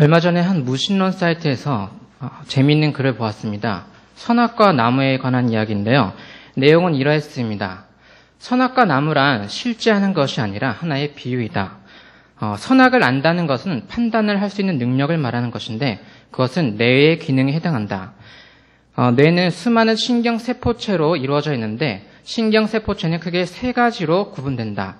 얼마 전에 한 무신론 사이트에서 재미있는 글을 보았습니다. 선악과 나무에 관한 이야기인데요. 내용은 이러했습니다. 선악과 나무란 실제 하는 것이 아니라 하나의 비유이다. 선악을 안다는 것은 판단을 할 수 있는 능력을 말하는 것인데 그것은 뇌의 기능에 해당한다. 뇌는 수많은 신경세포체로 이루어져 있는데 신경세포체는 크게 세 가지로 구분된다.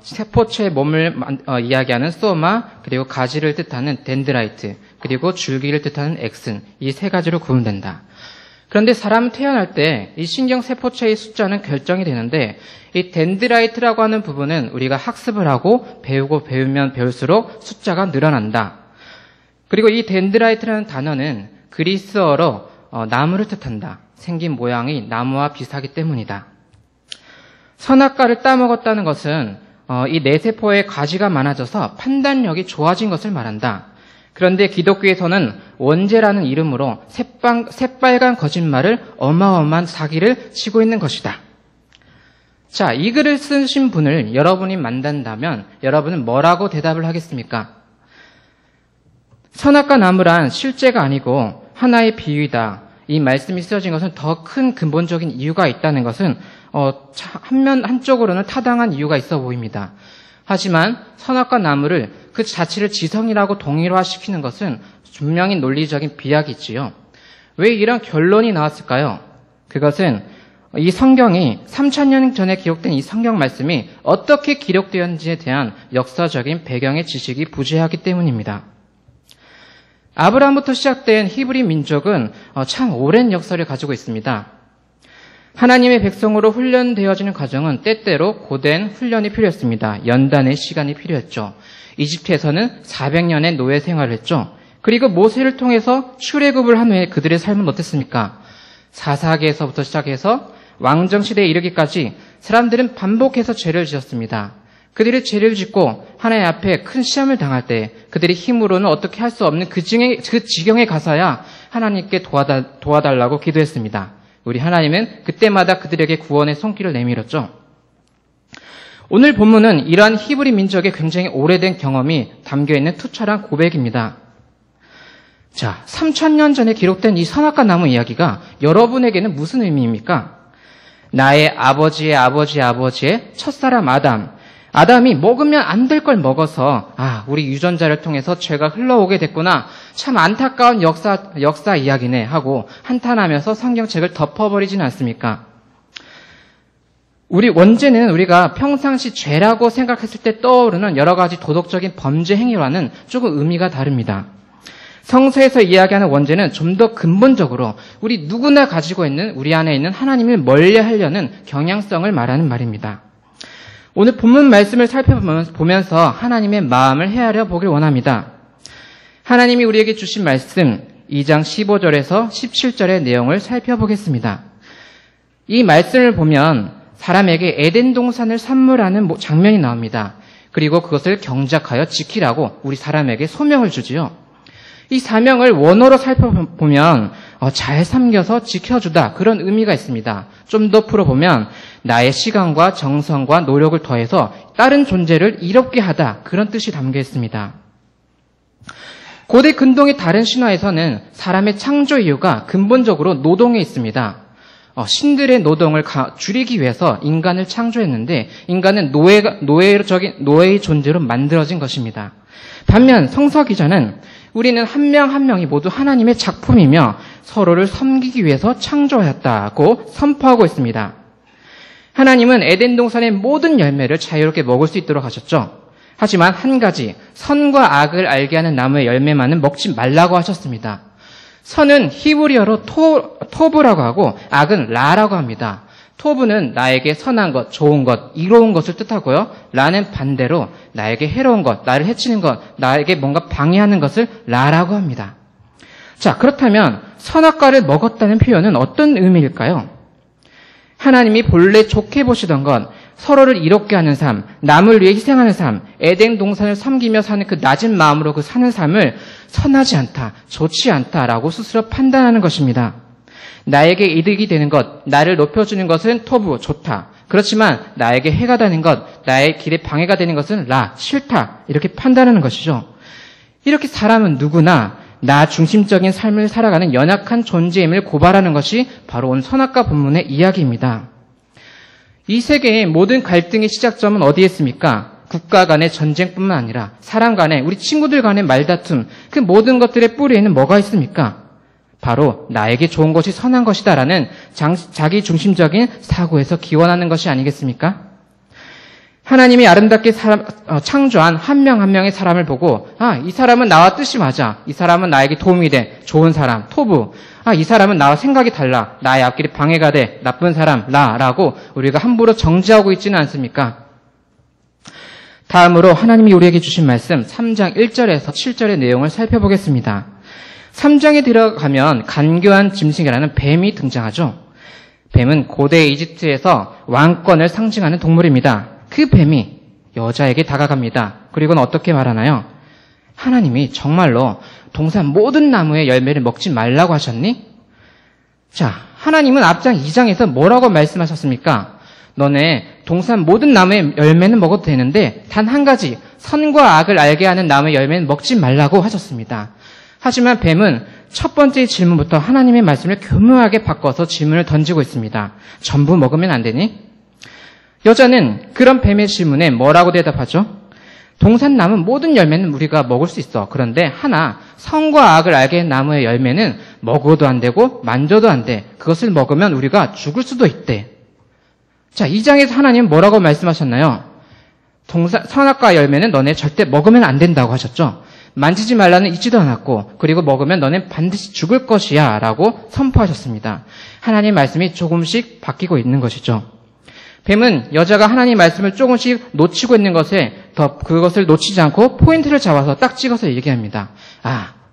세포체의 몸을 이야기하는 소마, 그리고 가지를 뜻하는 덴드라이트, 그리고 줄기를 뜻하는 엑슨, 이 세 가지로 구분된다. 그런데 사람은 태어날 때 이 신경세포체의 숫자는 결정이 되는데 이 덴드라이트라고 하는 부분은 우리가 학습을 하고 배우면 배울수록 숫자가 늘어난다. 그리고 이 덴드라이트라는 단어는 그리스어로 나무를 뜻한다. 생긴 모양이 나무와 비슷하기 때문이다. 선악과를 따먹었다는 것은 이 뇌세포의 가지가 많아져서 판단력이 좋아진 것을 말한다. 그런데 기독교에서는 원죄라는 이름으로 새빨간 거짓말을 어마어마한 사기를 치고 있는 것이다. 자, 이 글을 쓰신 분을 여러분이 만난다면 여러분은 뭐라고 대답을 하겠습니까? 선악과 나무란 실제가 아니고 하나의 비유이다. 이 말씀이 쓰여진 것은 더 큰 근본적인 이유가 있다는 것은 한쪽으로는 타당한 이유가 있어 보입니다. 하지만 선악과 나무를 그 자체를 지성이라고 동일화시키는 것은 분명히 논리적인 비약이지요. 왜 이런 결론이 나왔을까요? 그것은 이 성경이 3000년 전에 기록된 이 성경 말씀이 어떻게 기록되었는지에 대한 역사적인 배경의 지식이 부재하기 때문입니다. 아브라함부터 시작된 히브리 민족은 참 오랜 역사를 가지고 있습니다. 하나님의 백성으로 훈련되어지는 과정은 때때로 고된 훈련이 필요했습니다. 연단의 시간이 필요했죠. 이집트에서는 400년의 노예 생활을 했죠. 그리고 모세를 통해서 출애굽을 한 후에 그들의 삶은 어땠습니까? 사사기에서부터 시작해서 왕정시대에 이르기까지 사람들은 반복해서 죄를 지었습니다. 그들이 죄를 짓고 하나님 앞에 큰 시험을 당할 때 그들이 힘으로는 어떻게 할 수 없는 그 지경에 가서야 하나님께 도와달라고 기도했습니다. 우리 하나님은 그때마다 그들에게 구원의 손길을 내밀었죠. 오늘 본문은 이러한 히브리 민족의 굉장히 오래된 경험이 담겨있는 투철한 고백입니다. 자, 3000년 전에 기록된 이 선악과 나무 이야기가 여러분에게는 무슨 의미입니까? 나의 아버지의 아버지의 아버지의 첫사람 아담이 먹으면 안 될 걸 먹어서 우리 유전자를 통해서 죄가 흘러오게 됐구나. 참 안타까운 역사 이야기네 하고 한탄하면서 성경책을 덮어버리진 않습니까? 우리 원죄는 우리가 평상시 죄라고 생각했을 때 떠오르는 여러 가지 도덕적인 범죄 행위와는 조금 의미가 다릅니다. 성서에서 이야기하는 원죄는 좀 더 근본적으로 우리 누구나 가지고 있는 우리 안에 있는 하나님을 멀리하려는 경향성을 말하는 말입니다. 오늘 본문 말씀을 살펴보면서 하나님의 마음을 헤아려 보길 원합니다. 하나님이 우리에게 주신 말씀 2장 15절에서 17절의 내용을 살펴보겠습니다. 이 말씀을 보면 사람에게 에덴 동산을 선물하는 장면이 나옵니다. 그리고 그것을 경작하여 지키라고 우리 사람에게 소명을 주지요. 이 사명을 원어로 살펴보면 잘 삼겨서 지켜주다 그런 의미가 있습니다. 좀 더 풀어보면 나의 시간과 정성과 노력을 더해서 다른 존재를 이롭게 하다 그런 뜻이 담겨 있습니다. 고대 근동의 다른 신화에서는 사람의 창조 이유가 근본적으로 노동에 있습니다. 신들의 노동을 줄이기 위해서 인간을 창조했는데 인간은 노예의 존재로 만들어진 것입니다. 반면 성서 기자는 우리는 한 명 한 명이 모두 하나님의 작품이며 서로를 섬기기 위해서 창조하였다고 선포하고 있습니다. 하나님은 에덴 동산의 모든 열매를 자유롭게 먹을 수 있도록 하셨죠. 하지만 한 가지 선과 악을 알게 하는 나무의 열매만은 먹지 말라고 하셨습니다. 선은 히브리어로 토브라고 하고 악은 라라고 합니다. 토브는 나에게 선한 것, 좋은 것, 이로운 것을 뜻하고요. 라는 반대로 나에게 해로운 것, 나를 해치는 것, 나에게 뭔가 방해하는 것을 라라고 합니다. 자, 그렇다면 선악과를 먹었다는 표현은 어떤 의미일까요? 하나님이 본래 좋게 보시던 것, 서로를 이롭게 하는 삶, 남을 위해 희생하는 삶, 에덴 동산을 섬기며 사는 그 낮은 마음으로 그 사는 삶을 선하지 않다, 좋지 않다라고 스스로 판단하는 것입니다. 나에게 이득이 되는 것, 나를 높여주는 것은 토부, 좋다. 그렇지만 나에게 해가 되는 것, 나의 길에 방해가 되는 것은 라, 싫다. 이렇게 판단하는 것이죠. 이렇게 사람은 누구나 나 중심적인 삶을 살아가는 연약한 존재임을 고발하는 것이 바로 오늘 선악과 본문의 이야기입니다. 이 세계의 모든 갈등의 시작점은 어디에 있습니까? 국가 간의 전쟁뿐만 아니라 사람 간의, 우리 친구들 간의 말다툼, 그 모든 것들의 뿌리에는 뭐가 있습니까? 바로 나에게 좋은 것이 선한 것이다라는 자기 중심적인 사고에서 기원하는 것이 아니겠습니까? 하나님이 아름답게 창조한 한 명 한 명의 사람을 보고 이 사람은 나와 뜻이 맞아. 이 사람은 나에게 도움이 돼. 좋은 사람, 토부. 이 사람은 나와 생각이 달라. 나의 앞길에 방해가 돼. 나쁜 사람, 라고 우리가 함부로 정지하고 있지는 않습니까? 다음으로 하나님이 우리에게 주신 말씀 3장 1절에서 7절의 내용을 살펴보겠습니다. 3장에 들어가면 간교한 짐승이라는 뱀이 등장하죠. 뱀은 고대 이집트에서 왕권을 상징하는 동물입니다. 그 뱀이 여자에게 다가갑니다. 그리고는 어떻게 말하나요? 하나님이 정말로 동산 모든 나무의 열매를 먹지 말라고 하셨니? 자, 하나님은 앞장 2장에서 뭐라고 말씀하셨습니까? 너네 동산 모든 나무의 열매는 먹어도 되는데 단 한 가지 선과 악을 알게 하는 나무의 열매는 먹지 말라고 하셨습니다. 하지만 뱀은 첫 번째 질문부터 하나님의 말씀을 교묘하게 바꿔서 질문을 던지고 있습니다. 전부 먹으면 안 되니? 여자는 그런 뱀의 질문에 뭐라고 대답하죠? 동산 나무 모든 열매는 우리가 먹을 수 있어. 그런데 하나 선과 악을 알게 하는 나무의 열매는 먹어도 안 되고 만져도 안 돼. 그것을 먹으면 우리가 죽을 수도 있대. 자, 2장에서 하나님은 뭐라고 말씀하셨나요? 선악과 열매는 너네 절대 먹으면 안 된다고 하셨죠. 만지지 말라는 잊지도 않았고 그리고 먹으면 너네 반드시 죽을 것이야 라고 선포하셨습니다. 하나님의 말씀이 조금씩 바뀌고 있는 것이죠. 뱀은 여자가 하나님의 말씀을 조금씩 놓치고 있는 것에 그것을 놓치지 않고 포인트를 잡아서 딱 찍어서 얘기합니다.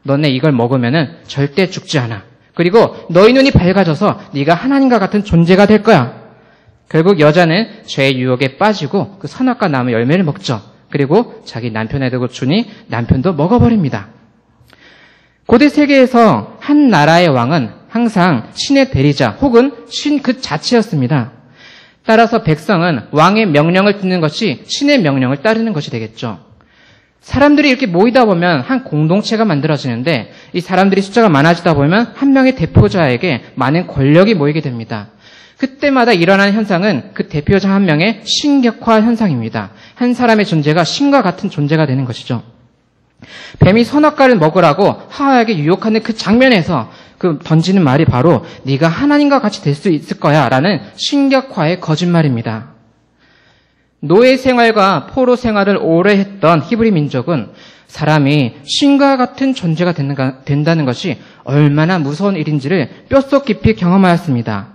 너네 이걸 먹으면 절대 죽지 않아. 그리고 너희 눈이 밝아져서 네가 하나님과 같은 존재가 될 거야. 결국 여자는 죄의 유혹에 빠지고 그 선악과 나무 열매를 먹죠. 그리고 자기 남편에게도 주니 남편도 먹어버립니다. 고대 세계에서 한 나라의 왕은 항상 신의 대리자 혹은 신 그 자체였습니다. 따라서 백성은 왕의 명령을 듣는 것이 신의 명령을 따르는 것이 되겠죠. 사람들이 이렇게 모이다 보면 한 공동체가 만들어지는데 이 사람들이 숫자가 많아지다 보면 한 명의 대표자에게 많은 권력이 모이게 됩니다. 그때마다 일어나는 현상은 그 대표자 한 명의 신격화 현상입니다. 한 사람의 존재가 신과 같은 존재가 되는 것이죠. 뱀이 선악과를 먹으라고 하와에게 유혹하는 그 장면에서 그 던지는 말이 바로 네가 하나님과 같이 될 수 있을 거야 라는 신격화의 거짓말입니다. 노예 생활과 포로 생활을 오래 했던 히브리 민족은 사람이 신과 같은 존재가 된다는 것이 얼마나 무서운 일인지를 뼛속 깊이 경험하였습니다.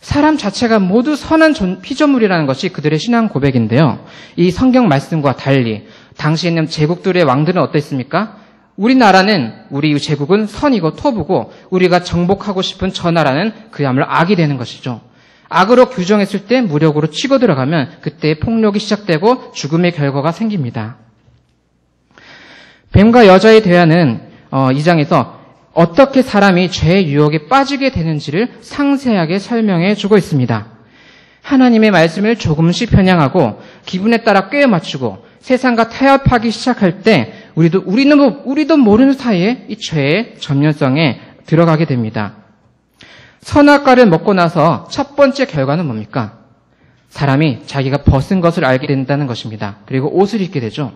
사람 자체가 모두 선한 피조물이라는 것이 그들의 신앙 고백인데요. 이 성경 말씀과 달리 당시에 있는 제국들의 왕들은 어땠습니까? 우리 제국은 선이고 토부고 우리가 정복하고 싶은 저 나라는 그야말로 악이 되는 것이죠. 악으로 규정했을 때 무력으로 치고 들어가면 그때 폭력이 시작되고 죽음의 결과가 생깁니다. 뱀과 여자의 대화는 2장에서 어떻게 사람이 죄의 유혹에 빠지게 되는지를 상세하게 설명해 주고 있습니다. 하나님의 말씀을 조금씩 편향하고 기분에 따라 꿰어 맞추고 세상과 타협하기 시작할 때 우리도 모르는 사이에 이 죄의 전면성에 들어가게 됩니다. 선악과를 먹고 나서 첫 번째 결과는 뭡니까? 사람이 자기가 벗은 것을 알게 된다는 것입니다. 그리고 옷을 입게 되죠.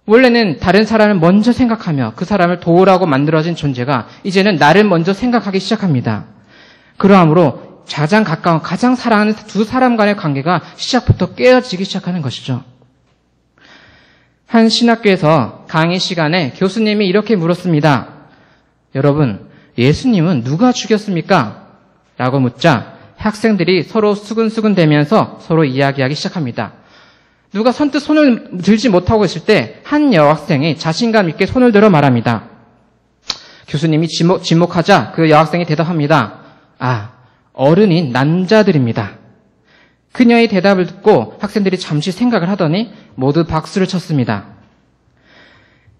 원래는 다른 사람을 먼저 생각하며 그 사람을 도우라고 만들어진 존재가 이제는 나를 먼저 생각하기 시작합니다. 그러함으로 가장 가까운, 가장 사랑하는 두 사람 간의 관계가 시작부터 깨어지기 시작하는 것이죠. 한 신학교에서 강의 시간에 교수님이 이렇게 물었습니다. 여러분, 예수님은 누가 죽였습니까? 라고 묻자 학생들이 서로 수근수근대면서 서로 이야기하기 시작합니다. 누가 선뜻 손을 들지 못하고 있을 때 한 여학생이 자신감 있게 손을 들어 말합니다. 교수님이 지목하자 그 여학생이 대답합니다. 어른인 남자들입니다. 그녀의 대답을 듣고 학생들이 잠시 생각을 하더니 모두 박수를 쳤습니다.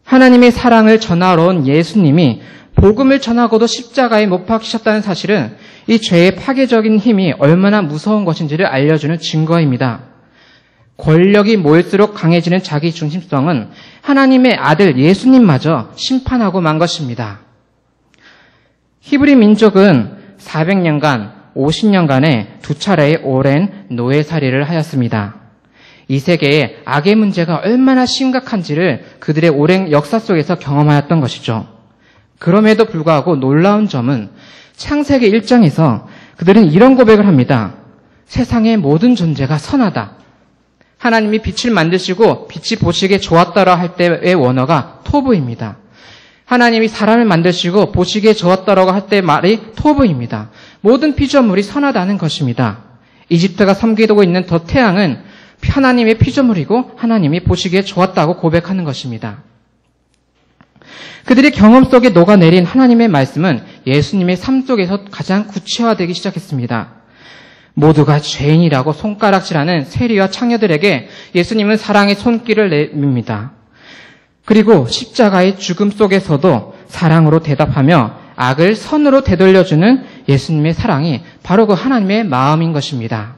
하나님의 사랑을 전하러 온 예수님이 복음을 전하고도 십자가에 못 박히셨다는 사실은 이 죄의 파괴적인 힘이 얼마나 무서운 것인지를 알려주는 증거입니다. 권력이 모일수록 강해지는 자기 중심성은 하나님의 아들 예수님마저 심판하고 만 것입니다. 히브리 민족은 400년간, 50년간의 두 차례의 오랜 노예살이를 하였습니다. 이 세계에 악의 문제가 얼마나 심각한지를 그들의 오랜 역사 속에서 경험하였던 것이죠. 그럼에도 불구하고 놀라운 점은 창세기 1장에서 그들은 이런 고백을 합니다. 세상의 모든 존재가 선하다. 하나님이 빛을 만드시고 빛이 보시기에 좋았더라 할 때의 원어가 토브입니다. 하나님이 사람을 만드시고 보시기에 좋았더라고 할 때의 말이 토브입니다. 모든 피조물이 선하다는 것입니다. 이집트가 섬기고 있는 더 태양은 하나님의 피조물이고 하나님이 보시기에 좋았다고 고백하는 것입니다. 그들의 경험 속에 녹아내린 하나님의 말씀은 예수님의 삶 속에서 가장 구체화되기 시작했습니다. 모두가 죄인이라고 손가락질하는 세리와 창녀들에게 예수님은 사랑의 손길을 내밉니다. 그리고 십자가의 죽음 속에서도 사랑으로 대답하며 악을 선으로 되돌려주는 예수님의 사랑이 바로 그 하나님의 마음인 것입니다.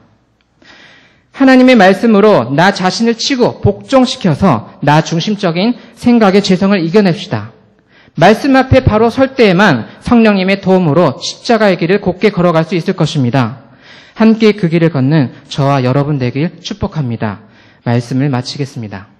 하나님의 말씀으로 나 자신을 치고 복종시켜서 나 중심적인 생각의 죄성을 이겨냅시다. 말씀 앞에 바로 설 때에만 성령님의 도움으로 십자가의 길을 곧게 걸어갈 수 있을 것입니다. 함께 그 길을 걷는 저와 여러분 되길 축복합니다. 말씀을 마치겠습니다.